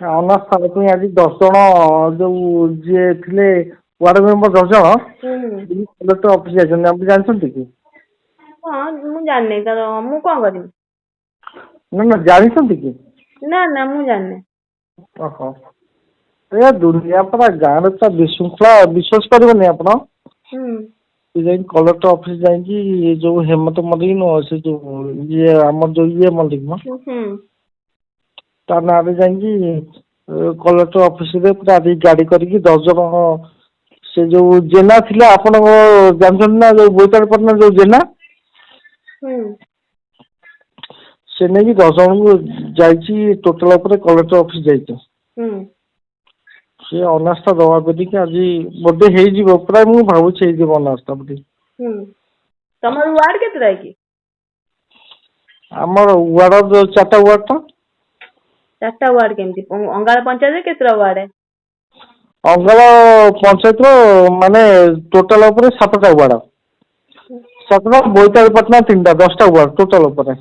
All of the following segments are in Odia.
ଅନର୍ସ ସାର ପାଇଁ ଆଜି 10 ଜଣ ଯୋଉ ଯିଏ ଥିଲେ ୱାର୍ଡ ମେମ୍ବର 10 ଜଣ କଲେକ୍ଟର ଅଫିସ ଯାଇଛନ୍ତି, ଆପଣ ଜାଣିଛନ୍ତି କି? ହଁ ମୁଁ ଜାଣିନି ତାର ମୁଁ କଣ କରିବି? ନା ନା ଜାଣିଛନ୍ତି କି? ନା ନା ମୁଁ ଜାଣିନି। ଓହୋ ଏ ଦୁନିଆ ପରା ଗାଁରେ ତ ବିଶୃଙ୍ଖଳା, ବିଶ୍ୱାସ କରିବେନି ଆପଣ। ସେ ଯାଇକି କଲେକ୍ଟର ଅଫିସ ଯାଇକି ଯୋଉ ହେମନ୍ତ ମଲ୍ଲିକ ନୁହଁ, ସେ ଯୋଉ ଇଏ ଆମର ଯୋଉ ଇଏ ମଲ୍ଲିକ ମ ତା ନାଁରେ ଯାଇକି କଲେକ୍ଟର ଅଫିସରେ ପୁରା ଗାଡି କରିକି 10 ଜଣ ସେ ଯୋଉ ଜେନା ଥିଲା ଆପଣଙ୍କ ଜାଣିଛନ୍ତି ନା, ଯୋଉ ବୋଇତାଳପାଟଣା ଯୋଉ ଜେନା ସେ ନେଇକି 10 ଜଣଙ୍କୁ ଯାଇଛି ଟୋଟାଲ ଉପରେ କଲେକ୍ଟର ଅଫିସ ଯାଇଛି। ସେ ଅନାସ୍ଥା ଦବା ବୋଲିକି ଆଜି ବୋଧେ ହେଇଯିବ, ପ୍ରାୟ ମୁଁ ଭାବୁଛି ହେଇଯିବ ଅନାସ୍ଥା ବୋଧେ। ତମର ୱାର୍ଡ କେତେଟା କି? ଆମର ୱାର୍ଡ 4ଟା ୱାର୍ଡ ତ। 4ଟା ୱାର୍ଡ କେମିତି? ଅଙ୍ଗାଳ ପଞ୍ଚାୟତରେ କେତେଟା ୱାର୍ଡ? ଅଙ୍ଗଳ ପଞ୍ଚାୟତର ମାନେ ଟୋଟାଲ ଉପରେ 7ଟା ୱାର୍ଡ। 7ଟା, ବୋଇତାଳପାଟଣା 3ଟା, 10ଟା ୱାର୍ଡ ଟୋଟାଲ ଉପରେ।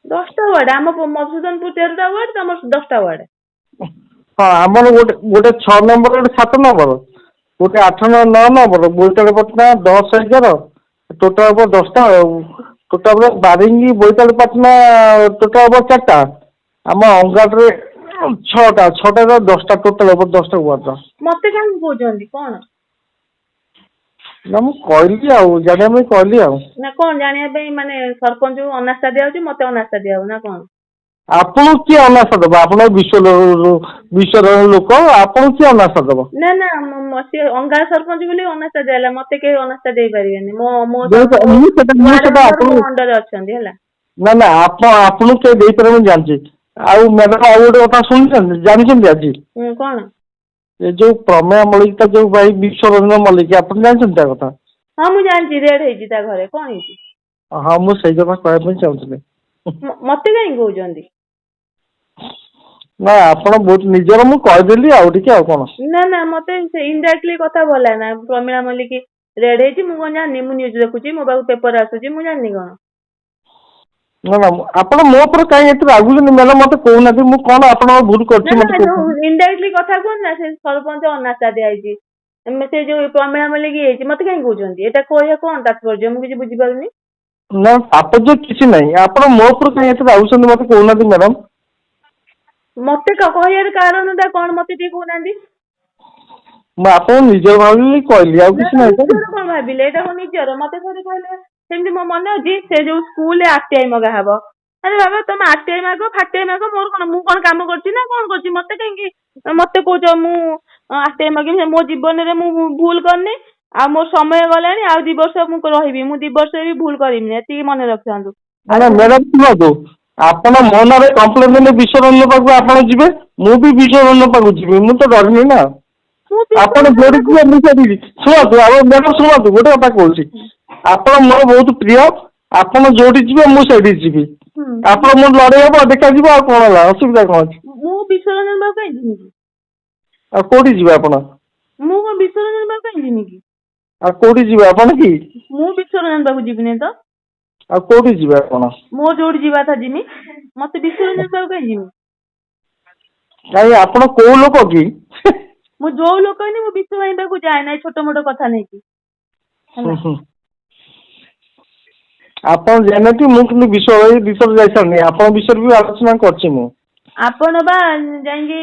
10ଟା ୱାର୍ଡ? ଆମ ମଧୁସୂଦନପୁର 13ଟା ୱାର୍ଡ, ତମର 10ଟା ୱାର୍ଡ। ହଁ ଆମର ଗୋଟେ 6 ନମ୍ବର, ଗୋଟେ 7 ନମ୍ବର, ଗୋଟେ 8 9 ନମ୍ବର, ବୋଇତାଳପାଟଣା 10 11, ଟୋଟାଲ ଉପରେ 10ଟା ଆଉ। ଟୋଟାଲ ବାରିଙ୍ଗି ବୋଇତାଳପାଟଣା ଟୋଟାଲ ଉପରେ 4ଟା, ଆମ ଅଙ୍ଗାଳରେ 6ଟା 10ଟା, ଟୋଟାଲ ଉପରେ 10ଟା ୱାର୍ଡ। ମତେ କାହିଁକି କହୁଛନ୍ତି କଣ? ନା ମୁଁ କହିଲି ଆଉ, ଜାଣିବା ପାଇଁ କହିଲି ଆଉ। ନା କଣ ଜାଣିବା ପାଇଁ, ମାନେ ସରପଞ୍ଚକୁ ଅନାସ୍ଥା ଦିଆହଉଛି, ମତେ ଅନାସ୍ଥା ଦିଆହବ ନା କଣ? ଆପଣଙ୍କୁ କିଏ ଅନାସ୍ଥା ଦବ? ଆପଣ ବିଶ୍ୱର ଲୋକ, ଆପଣଙ୍କୁ କିଏ ଅନାସ୍ଥା ଦବ? ନା ନା ମତେ ଅଙ୍ଗାଳ ସରପଞ୍ଚ ବୋଲି ଅନାସ୍ଥା ଦିଆହେଲା, ମତେ କେହି ଅନାସ୍ଥା ଦେଇପାରିବେନି। ମୋ ମୁଁ ୱାର୍ଡ ସେଟା ମେମ୍ବର ମୋ ଆପଣ ଅଣ୍ଡରରେ ଅଛନ୍ତି ହେଲା। ନା ନା ଆପଣଙ୍କୁ କେହି ଦେଇପାରିବେ ମୁଁ ଜାଣିଛି। ଆଉ ମ୍ୟାଡାମ ଆଉ ଗୋଟେ କଥା ଶୁଣିଛନ୍ତି, ଜାଣିଛନ୍ତି ଆଜି? କଣ? ଏ ଯୋଉ ପ୍ରମେୟ ମଲ୍ଲିକ ତା ଯୋଉ ଭାଇ ବିଶ୍ୱରଞ୍ଜନ ମଲ୍ଲିକ, ଆପଣ ଜାଣିଛନ୍ତି ତା କଥା? ହଁ ମୁଁ ଜାଣିଛି, ରେଡ୍ ହେଇଛି ତା ଘରେ, କଣ ହେଇଛି? ହଁ ମୁଁ ସେଇ କଥା କହିବା ପାଇଁ ଚାହୁଁଥିଲି। ମତେ କାହିଁ କହୁଛନ୍ତି? ନା ଆପଣ ବହୁତ ନିଜର, ମୁଁ କହିଦେଲି ଆଉ ଟିକେ, ଆଉ କଣ। ନା ନା ମତେ ଇନଡାଇରେକ୍ଟଲି କଥା ଭଲ ନା। ପ୍ରମିଳା ମଲ୍ଲିକ ରେଡ୍ ହେଇଛି ମୁଁ କଣ ଜାଣିନି? ମୁଁ ନ୍ୟୁଜ ଦେଖୁଛି, ମୋ ପାଖକୁ ପେପର ଆସୁଛି, ମୁଁ ଜାଣିନି କଣ? ନା ନା ଆପଣ ମୋ ଉପରେ କାହିଁ ଏତେ ରାଗୁଛନ୍ତି ମ୍ୟାଡାମ? ମତେ କହୁନାହାନ୍ତି ମୁଁ କଣ ଆପଣଙ୍କ ଭୁଲ ନା କରିଛି ନା ମତେ ଯୋଉ କହୁଛନ୍ତି। ଇନଡାଇରେକ୍ଟଲି କଥା କୁହନ୍ତି ନା, ସେ ସରପଞ୍ଚ ଅନାସ୍ଥା ଦିଆଯାଇଛି, ସେ ଯୋଉ ପ୍ରମିଳା ମଲ୍ଲିକ ହେଇଛି, ମତେ କାହିଁ କହୁଛନ୍ତି? ଏଇଟା କହିବା କଣ ତାତ୍ପର୍ଯ୍ୟ, ମୁଁ କିଛି ବୁଝିପାରୁନି। ନା ତାତ୍ପର୍ଯ୍ୟ କିଛି ନାହିଁ, ଆପଣ ମୋ ଉପରେ କାହିଁ ଏତେ ରାଗୁଛନ୍ତି ମତେ କହୁନାହାନ୍ତି ମ୍ୟାଡାମ? ମତେ କହିବାର କାରଣ ଟା କଣ ମତେ ଟିକେ କହୁନାହାନ୍ତି? ମୁଁ ଆପଣଙ୍କୁ ନିଜର ଭାବିଲି କହିଲି, ଆଉ ନା କିଛି ନା ନାହିଁ ତ। ନିଜର କଣ ଭାବିଲେ? ଏଇଟା କଣ ନିଜର? ମତେ ଥରେ କହିଲେ, ସେମିତି ମୋ ମନେ ଅଛି, ସେ ଯୋଉ ସ୍କୁଲରେ RTI ମଗା ହବ। ଆରେ ବାବା ତମେ RTI ମାଗ ଫାଟିଆଇ ମାଗ, ମୋର କଣ? ମୁଁ କଣ କାମ କରୁଛି ନା କଣ କରୁଛି? ମତେ କାହିଁକି ମତେ କହୁଛ ମୁଁ RTI ମାଗିବି? ମୋ ଜୀବନରେ ମୁଁ ଭୁଲ କରିନି, ଆଉ ମୋ ସମୟ ଗଲାଣି, ଆଉ 2 ବର୍ଷ ମୁଁ ରହିବି, ମୁଁ 2 ବର୍ଷ ବି ଭୁଲ କରିବିନି, ଏତିକି ମନେ ରଖିଥାନ୍ତୁ। ନା ମ୍ୟାଡାମ ଶୁଣନ୍ତୁ, ଆପଣ ମୋ ନାଁରେ କମ୍ପ୍ଲେନ ଦେଲେ ବିଶ୍ୱରଞ୍ଜନ ପାଖକୁ ଆପଣ ଯିବେ, ମୁଁ ବି ବିଶ୍ୱରଞ୍ଜନ ପାଖକୁ ଯିବି, ମୁଁ ତ ଡରିନି ନା। ମୁଁ ଆପଣ ଯୋଉଠି ବିଶ୍ୱରଞ୍ଜନ ଯିବେ ମୁଁ ସେଇଠି ଶୁଣନ୍ତୁ, ଆଉ ମ୍ୟାଡାମ ଶୁଣନ୍ତୁ, ଗୋଟେ କଥା କହୁଛି, ଆପଣ ମୋର ବହୁତ ପ୍ରିୟ, ଆପଣ ଯୋଉଠି ଯିବେ ମୁଁ ସେଇଠି ଯିବି। ଆପଣ ମୁଁ ଲଢେଇ ହବ, ଦେଖାଯିବ, ଆଉ କଣ ହେଲା, ଅସୁବିଧା କଣ ଅଛି? ମୁଁ ବିଶ୍ୱରଞ୍ଜନ ବାବୁ କାହିଁ ଯିବି କି? ଆଉ କୋଉଠି ଯିବେ ଆପଣ? ମୁଁ କଣ ବିଶ୍ୱରଞ୍ଜନ ବାବୁ କାହିଁ ଯିବି କି? ଆଉ କୋଉଠି ଯିବେ ଆପଣ କି? ମୁଁ ବିଶ୍ୱରଞ୍ଜନ ପାଖକୁ ଯିବିନି ତ। ଆଉ କୋଉଠି ଯିବେ ଆପଣ? ମୋ ଯୋଉଠି ଯିବା କଥା ଯିମି, ମତେ ବିଶ୍ୱରଞ୍ଜନ ପାଖକୁ କାହିଁ ଯିବି? କାଇଁ ଆପଣ କୋଉ ଲୋକ କି? ମୁଁ ଯୋଉ ଲୋକ ହେଇନି, ମୁଁ ବିଶ୍ୱ ଭାଇ ପାଖକୁ ଯାଏ ନାହିଁ ଛୋଟ ମୋଟ କଥା ନେଇକି ହେଲା। ଆପଣ ଜାଣିନାହାନ୍ତି, ମୁଁ କିନ୍ତୁ ବିଶ୍ୱ ଭାଇ ବିଷୟରେ ଯାଇସାରିନି, ଆପଣଙ୍କ ବିଷୟରେ ବି ଆଲୋଚନା କରିଛି ମୁଁ। ଆପଣ ବା ଯାଇକି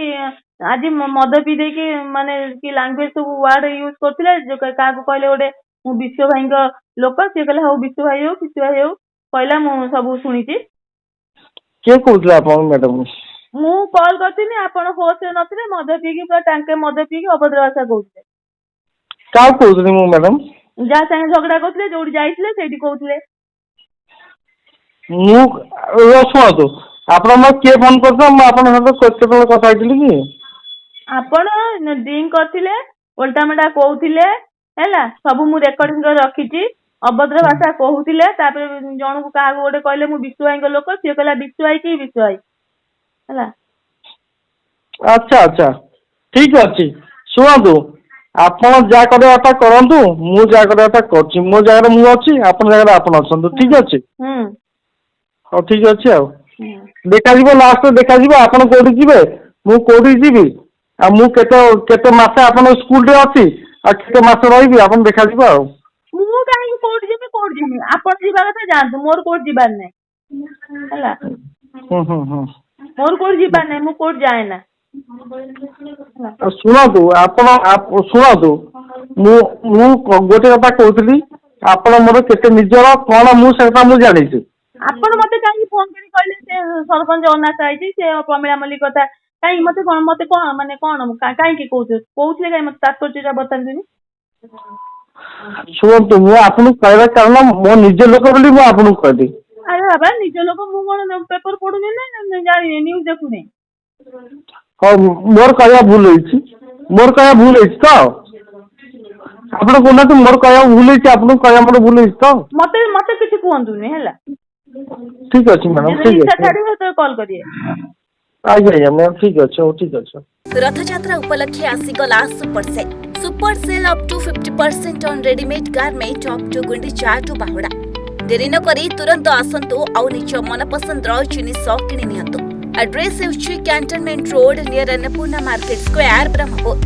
ଆଜି ମଦ ପିଇ ଦେଇକି, ମାନେ କି ଲାଙ୍ଗୁଏଜ ସବୁ ୱାର୍ଡ ୟୁଜ କରୁଥିଲେ, କାହାକୁ କହିଲେ ଗୋଟେ ମୁଁ ବିଶ୍ୱ ଭାଇଙ୍କ ଲୋକ, ସିଏ କହିଲେ ହଉ ବିଶ୍ୱ ଭାଇ ହଉ, ବିଶ୍ୱ ଭାଇ ହଉ କହିଲା, ମୁଁ ସବୁ ଶୁଣିଛି। କିଏ କହୁଥିଲେ ଆପଣଙ୍କୁ ମ୍ୟାଡାମ? ମୁଁ କଲ୍ କରିଥିଲି, ଆପଣ ହୋଶରେ ନଥିଲେ, ମଦ ପିଇକି ପୁରା ଟାଙ୍କେ ମଦ ପିଇକି ଅଭଦ୍ର ଭାଷା କହୁଥିଲେ। କାହାକୁ କହୁଥିଲି ମୁଁ ମ୍ୟାଡାମ? ଯାହା ସାଙ୍ଗେ ଝଗଡା କରୁଥିଲେ, ଯୋଉଠି ଯାଇଥିଲେ ସେଇଠି କହୁଥିଲେ। ମୁଁ ଶୁଣନ୍ତୁ, ଆପଣ ମତେ କିଏ ଫୋନ କରିଥିଲେ, ମୁଁ ଆପଣଙ୍କ ସହିତ କେତେବେଳେ କଥା ହେଇଥିଲି କି? ଆପଣ ଡ୍ରିଙ୍କ କରିଥିଲେ, ଓଲଟା ମୋଲଟା କହୁଥିଲେ ହେଲା, ସବୁ ମୁଁ ରେକର୍ଡିଂ କରି ରଖିଛି। ଅଭଦ୍ର ଭାଷା କହୁଥିଲେ, ତାପରେ ଜଣକୁ କାହାକୁ ଗୋଟେ କହିଲେ ମୁଁ ବିଶ୍ୱ ଭାଇଙ୍କ ଲୋକ, ସିଏ କହିଲା ବିଶ୍ୱ ଭାଇ କି ବିଶ୍ୱ ଭାଇ ହେଲା। ଆଚ୍ଛା ଆଚ୍ଛା, ଠିକ ଅଛି। ଶୁଣନ୍ତୁ, ଆପଣ ଯାହା କରିବା କଥା କରନ୍ତୁ, ମୁଁ ଯାହା କରିବା କଥା କରୁଛି। ମୋ ଜାଗାରେ ମୁଁ ଅଛି, ଆପଣଙ୍କ ଜାଗାରେ ଆପଣ ଅଛନ୍ତି, ଠିକ ଅଛି। ହଉ ଠିକ ଅଛି, ଆଉ ଦେଖାଯିବ, ଲାଷ୍ଟରେ ଦେଖାଯିବ ଆପଣ କୋଉଠି ଯିବେ, ମୁଁ କୋଉଠି ଯିବି ଆଉ ମୁଁ କେତେ କେତେ ମାସ ଆପଣ ସ୍କୁଲରେ ଅଛି ଆଉ କେତେ ମାସ ରହିବି ଆପଣ ଦେଖାଯିବ ଆଉ। ମୁଁ କାହିଁକି କୋଉଠି ଯିବି ଆପଣ ଯିବା କଥା ଯାଆନ୍ତୁ, ମୋର କୋଉଠି ଯିବାର ନାହିଁ ହେଲା। ମୋର କୋଉଠି ଯିବାର ନାହିଁ, ମୁଁ କୋଉଠି ଯାଏ ନା। ଶୁଣନ୍ତୁ ଆପଣ ଶୁଣନ୍ତୁ ମୁଁ ମୁଁ ଗୋଟେ କଥା କହୁଥିଲି, ଆପଣ ମୋର କେତେ ନିଜର କଣ ମୁଁ ସେଟା ମୁଁ ଜାଣିଛି। ଆପଣ ମତେ କାହିଁକି ଫୋନ କରି କହିଲେ ସେ ସରପଞ୍ଚ ଅନାଥ ହେଇଛି, ସେ ପ୍ରମିଳା ମଲ୍ଲିକ କଥା କାହିଁକି ମତେ କଣ ମାନେ କଣ କାହିଁକି କହୁଥିଲେ କାହିଁକି ମତେ ତାତ୍ପର୍ଯ୍ୟଟା ବତାନ୍ତୁନି। ଶୁଣନ୍ତୁ ମୁଁ ଆପଣଙ୍କୁ କହିବା କାରଣ ମୋ ନିଜ ଲୋକ ବୋଲି ମୁଁ ଆପଣଙ୍କୁ କହିଲି। ଆରେ ବାବା ନିଜ ଲୋକ, ମୁଁ କଣ ପେପର ପଢୁନି ନା ଜାଣିନି ନ୍ୟୁଜ ଦେଖୁନି। ହଉ ମୋର କହିବା ଭୁଲ ହେଇଛି, ମୋର କହିବା ଭୁଲ ହେଇଛି ତ ଆପଣ କହୁନାହାନ୍ତି ମୋର କହିବା ଭୁଲ ହେଇଛି, ଆପଣଙ୍କୁ କହିବା ମୋର ଭୁଲ ହେଇଛି ତ। ମତେ ମତେ କିଛି କୁହନ୍ତୁନି ହେଲା। ଠିକ ଅଛି ମ୍ୟାଡ଼ାମ, ଠିକ ଇଚ୍ଛା ଅଛି। ଛାଡ଼ିବେ ତ କଲ୍ କରିବେ। ଆଜ୍ଞା ଆଜ୍ଞା ମ୍ୟାଡ଼ାମ, ଠିକ ଅଛି, ହଉ ଠିକ ଅଛି। रथयात्रा उपलक्षे आसीगला super sale up to 50% on readymade garment up to Gundicha to Bahuda. देरी न करी तुरंत आसंतु आउ निज मनपसंद जिनिस किणी नियंतु। एड्रेस हेउछि cantonment road near Annapurna market square Brahmapur.